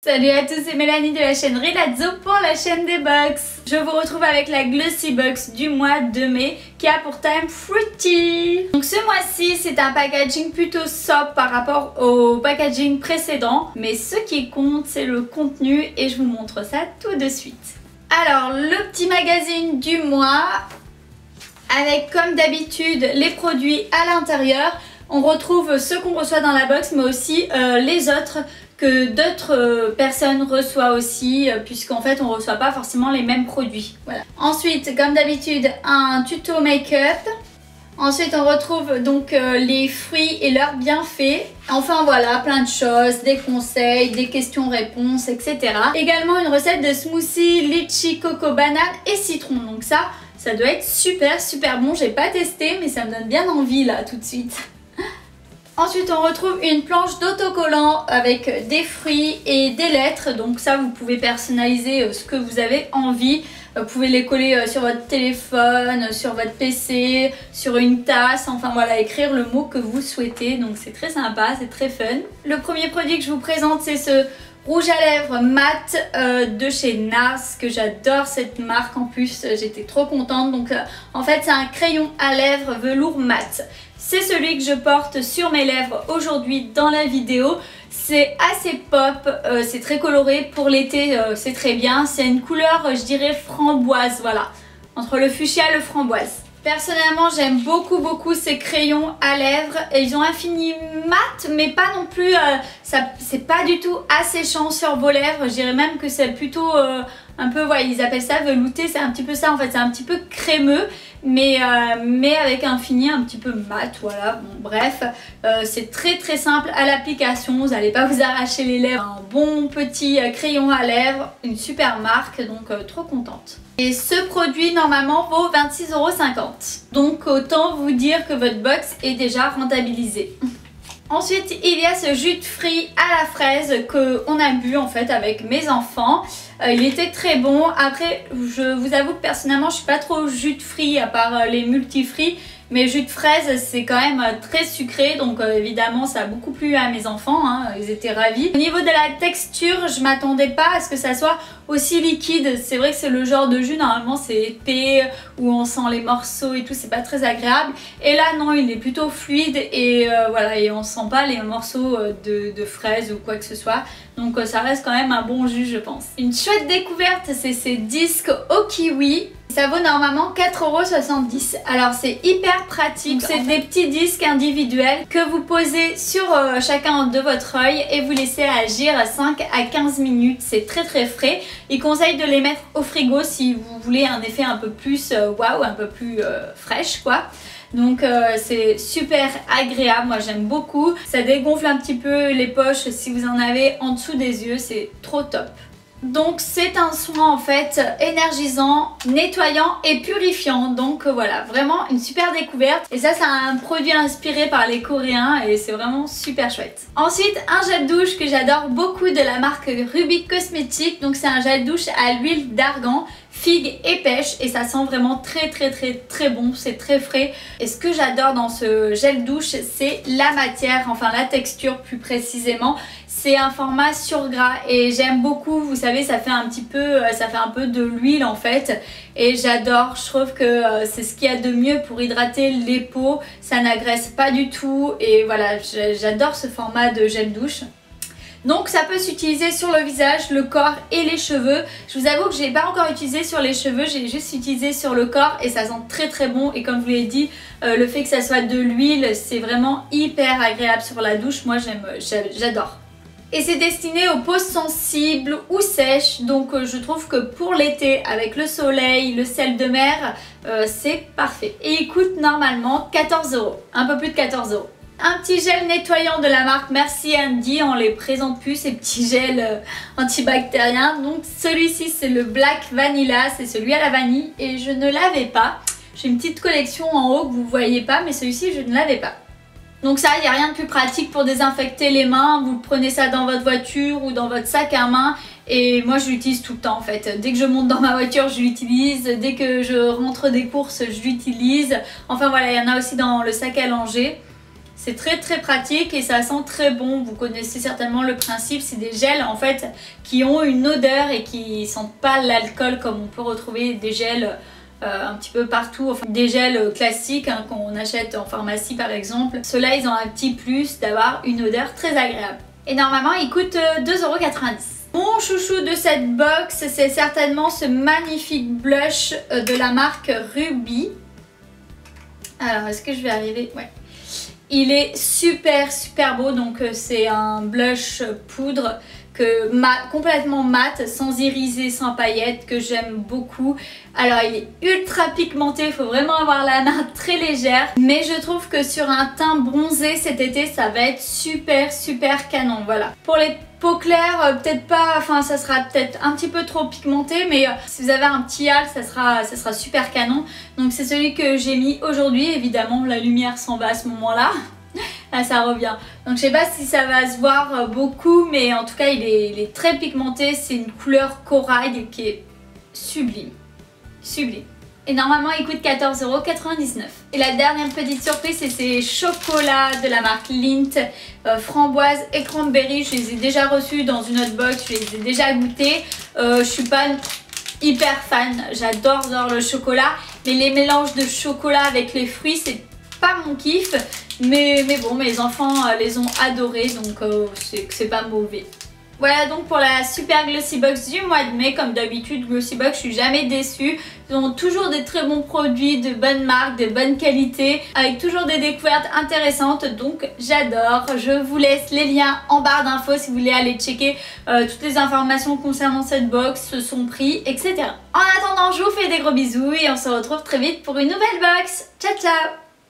Salut à tous, c'est Mélanie de la chaîne Relazzo pour la chaîne des box. Je vous retrouve avec la Glossy Box du mois de mai qui a pour thème Fruity. Donc ce mois-ci c'est un packaging plutôt sobre par rapport au packaging précédent. Mais ce qui compte c'est le contenu et je vous montre ça tout de suite. Alors le petit magazine du mois avec comme d'habitude les produits à l'intérieur. On retrouve ceux qu'on reçoit dans la box mais aussi les autres que d'autres personnes reçoivent aussi puisqu'en fait on reçoit pas forcément les mêmes produits. Voilà. Ensuite comme d'habitude un tuto make-up. Ensuite on retrouve donc les fruits et leurs bienfaits. Enfin voilà, plein de choses, des conseils, des questions-réponses, etc. Également une recette de smoothie litchi, coco, banane et citron. Donc ça doit être super bon. J'ai pas testé mais ça me donne bien envie là tout de suite. Ensuite on retrouve une planche d'autocollant avec des fruits et des lettres. Donc ça vous pouvez personnaliser ce que vous avez envie. Vous pouvez les coller sur votre téléphone, sur votre PC, sur une tasse. Enfin voilà, écrire le mot que vous souhaitez. Donc c'est très sympa, c'est très fun. Le premier produit que je vous présente c'est ce rouge à lèvres mat de chez NARS, que j'adore cette marque en plus, j'étais trop contente. Donc en fait c'est un crayon à lèvres velours mat. C'est celui que je porte sur mes lèvres aujourd'hui dans la vidéo. C'est assez pop, c'est très coloré, pour l'été c'est très bien. C'est une couleur je dirais framboise, voilà, entre le fuchsia et le framboise. Personnellement j'aime beaucoup ces crayons à lèvres et ils ont un fini mat mais pas non plus, c'est pas du tout asséchant sur vos lèvres. Je dirais même que c'est plutôt un peu, ouais, ils appellent ça velouté, c'est un petit peu ça en fait, c'est un petit peu crémeux mais avec un fini un petit peu mat, voilà. Bon bref, c'est très simple à l'application, vous n'allez pas vous arracher les lèvres. Un bon petit crayon à lèvres, une super marque, donc trop contente. Et ce produit normalement vaut 26,50 €. Donc autant vous dire que votre box est déjà rentabilisée. Ensuite il y a ce jus de fruits à la fraise qu'on a bu en fait avec mes enfants. Il était très bon. Après je vous avoue que personnellement je suis pas trop jus de fruits à part les multifruits. Mais jus de fraise c'est quand même très sucré, donc évidemment ça a beaucoup plu à mes enfants, hein, ils étaient ravis. Au niveau de la texture, je m'attendais pas à ce que ça soit aussi liquide. C'est vrai que c'est le genre de jus, normalement c'est épais, où on sent les morceaux et tout, c'est pas très agréable. Et là non, il est plutôt fluide et voilà, et on sent pas les morceaux de fraises ou quoi que ce soit. Donc ça reste quand même un bon jus je pense. Une chouette découverte, c'est ces disques au kiwi. Ça vaut normalement 4,70 €. Alors c'est hyper pratique, c'est des petits disques individuels que vous posez sur chacun de votre œil et vous laissez agir 5 à 15 minutes. C'est très frais. Il conseille de les mettre au frigo si vous voulez un effet un peu plus waouh, un peu plus fraîche quoi. Donc c'est super agréable, moi j'aime beaucoup. Ça dégonfle un petit peu les poches si vous en avez en dessous des yeux, c'est trop top. Donc c'est un soin en fait énergisant, nettoyant et purifiant. Donc voilà, vraiment une super découverte. Et ça c'est un produit inspiré par les Coréens et c'est vraiment super chouette. Ensuite un gel douche que j'adore beaucoup de la marque Ruby Cosmetics. Donc c'est un gel douche à l'huile d'argan, figue et pêche et ça sent vraiment très bon, c'est très frais. Et ce que j'adore dans ce gel douche c'est la matière, enfin la texture plus précisément. C'est un format sur gras et j'aime beaucoup, vous savez ça fait un peu de l'huile en fait et j'adore, je trouve que c'est ce qu'il y a de mieux pour hydrater les peaux, ça n'agresse pas du tout et voilà, j'adore ce format de gel douche. Donc ça peut s'utiliser sur le visage, le corps et les cheveux. Je vous avoue que je n'ai pas encore utilisé sur les cheveux, j'ai juste utilisé sur le corps et ça sent très bon. Et comme je vous l'ai dit, le fait que ça soit de l'huile, c'est vraiment hyper agréable sur la douche. Moi j'adore. Et c'est destiné aux peaux sensibles ou sèches. Donc je trouve que pour l'été, avec le soleil, le sel de mer, c'est parfait. Et il coûte normalement 14 €, un peu plus de 14 €. Un petit gel nettoyant de la marque Merci Andy, on les présente plus ces petits gels antibactériens. Donc celui-ci c'est le Black Vanilla, c'est celui à la vanille et je ne l'avais pas. J'ai une petite collection en haut que vous ne voyez pas mais celui-ci je ne l'avais pas. Donc ça, il n'y a rien de plus pratique pour désinfecter les mains. Vous prenez ça dans votre voiture ou dans votre sac à main. Et moi je l'utilise tout le temps en fait. Dès que je monte dans ma voiture je l'utilise. Dès que je rentre des courses je l'utilise. Enfin voilà, il y en a aussi dans le sac à langer. C'est très très pratique et ça sent très bon. Vous connaissez certainement le principe, c'est des gels en fait qui ont une odeur et qui sentent pas l'alcool comme on peut retrouver des gels un petit peu partout, enfin des gels classiques hein, qu'on achète en pharmacie par exemple. Ceux-là ils ont un petit plus d'avoir une odeur très agréable. Et normalement ils coûtent 2,90 €. Mon chouchou de cette box, c'est certainement ce magnifique blush de la marque Ruby. Alors est-ce que je vais arriver? Ouais. Il est super super beau, donc c'est un blush poudre complètement mat, sans iriser, sans paillettes, que j'aime beaucoup. Alors il est ultra pigmenté, il faut vraiment avoir la main très légère, mais je trouve que sur un teint bronzé cet été ça va être super super canon. Voilà. Pour les peaux claires, peut-être pas, enfin ça sera peut-être un petit peu trop pigmenté, mais si vous avez un petit hâle ça sera super canon. Donc c'est celui que j'ai mis aujourd'hui. Évidemment la lumière s'en va à ce moment là. Là ça revient, donc je sais pas si ça va se voir beaucoup, mais en tout cas il est très pigmenté. C'est une couleur corail qui est sublime, sublime. Et normalement il coûte 14,99 €. Et la dernière petite surprise, c'est ces chocolats de la marque Lindt, framboise et cranberry. Je les ai déjà reçus dans une autre box, je les ai déjà goûtés. Je suis pas hyper fan, j'adore le chocolat, mais les mélanges de chocolat avec les fruits c'est pas mon kiff. Mais bon, mes enfants les ont adorés, donc c'est pas mauvais. Voilà donc pour la super Glossy Box du mois de mai. Comme d'habitude, Glossy Box, je suis jamais déçue. Ils ont toujours des très bons produits, de bonnes marques, de bonne qualité, avec toujours des découvertes intéressantes, donc j'adore. Je vous laisse les liens en barre d'infos si vous voulez aller checker toutes les informations concernant cette box, son prix, etc. En attendant, je vous fais des gros bisous et on se retrouve très vite pour une nouvelle box. Ciao ciao!